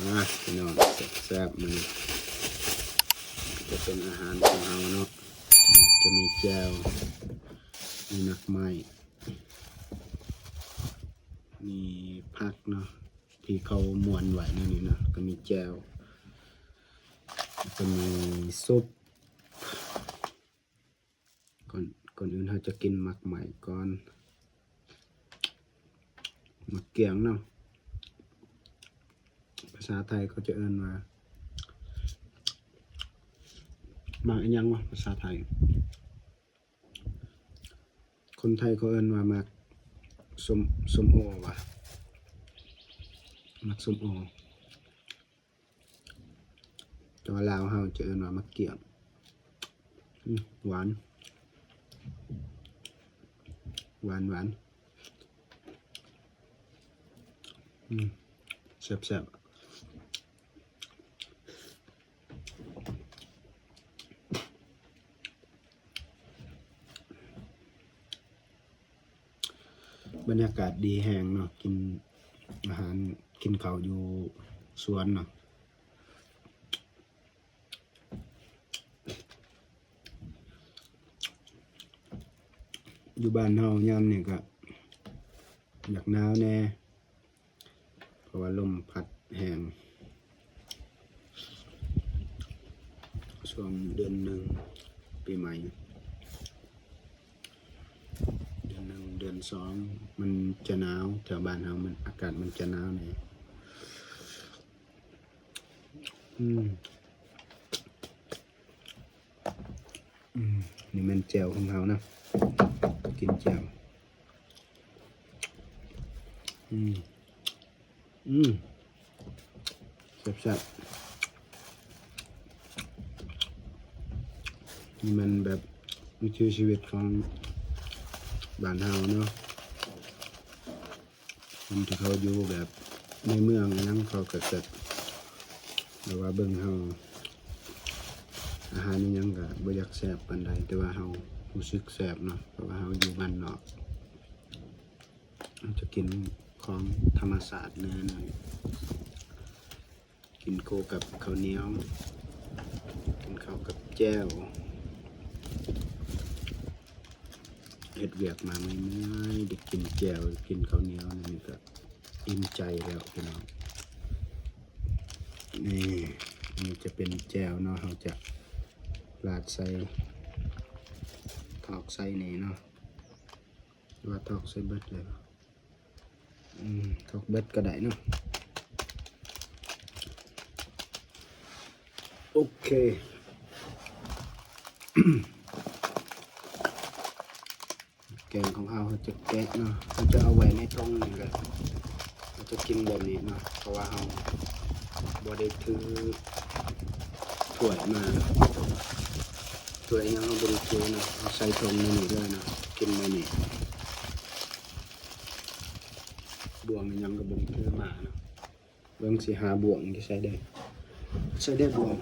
พี่น้องแซ่บๆมันจะเป็นอาหารของเราเนาะจะมีแจ่วมีหนักไม้มีผักเนาะที่เขาม้วนไว้นั่นนี่เนาะก็มีแจ่วก็มีซุปก่อนอื่นเราจะกินหมักใหม่ก่อนหมักเกี๊ยงเนาะภาษาไทยเขาจะเอิ้นว่าหมักอันยังวะภาษาไทยคนไทยเขาเอิ้นว่าหมักส้มโอวะหมักส้มโอแต่ว่าลาวเขาจะเอิ้นว่าหมักเกี๊ยงหวานแซ่บบรรยากาศดีแห้งเนาะกินอาหารกินข้าวอยู่สวนเนาะอยู่บ้านเฮายามนี่ก็อยากหนาวแน่เพราะว่าลมพัดแห้งช่วงเดือนหนึ่งปีใหม่เดือนหนึ่งเดือนสองมันจะหนาวแถวบ้านเฮามันอากาศมันจะหนาวเนี่ยนี่มันแจ่วของเฮานะกินแจ่วแซ่บๆนี่มันแบบวิถีชีวิตของบ้านเฮาเนาะคนที่เขาอยู่แบบในเมืองนั่งเขาก็จะแต่ว่าเบิ่งเฮาอาหารนี่ยังก็บ่อยากแซ่บปานใดแต่ว่าเฮารู้สึกแซ่บเนาะเพราะว่าเฮาอยู่บ้านนอกเราจะกินของธรรมศาสตร์แน่นอนกินโคกับข้าวเหนียวกินข้าวกับแจ่วเฮ็ดเวียกมาไม่เมื่อยได้กินแจ่วกินข้าวเหนียวนี่ก็อิ่มใจแล้วพี่น้องนี่จะเป็นแจ่วเนาะเราจะราดใส่ทอกใส่นี่เนาะว่าทอกใส่เบิดเลยทอกเบิดก็ได้เนาะโอเค แกงของเราจะแกะเนาะเราจะเอาไว้ในท้องนี่กันเราจะกินแบบนี้เนาะเพราะว่าเราบ่ได้ถือถ้วยมาถ้วยยังเราบ่ได้ถือเนาะเราใส่ท้องในนี้เลยเนาะกินในนี้บ่วงยังก็บ่ได้ถือมาเนาะเบิ่งสิหาบ่วงที่ใส่ได้บ่วง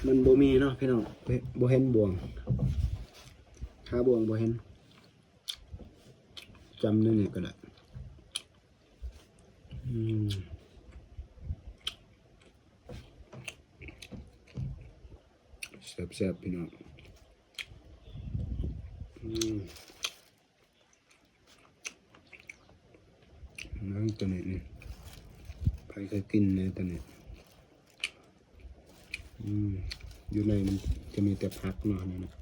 มันบ่มีเนาะพี่น้องบ่เห็นบ่วงหาบ่วงบ่เห็นจำนี่ก็ได้แซ่บๆพี่น้องนั่งตัวนี้นี่ใครเคยกินเนี่ยตัวนี้อยู่ในมันจะมีแต่ผักเนาะนี่นะ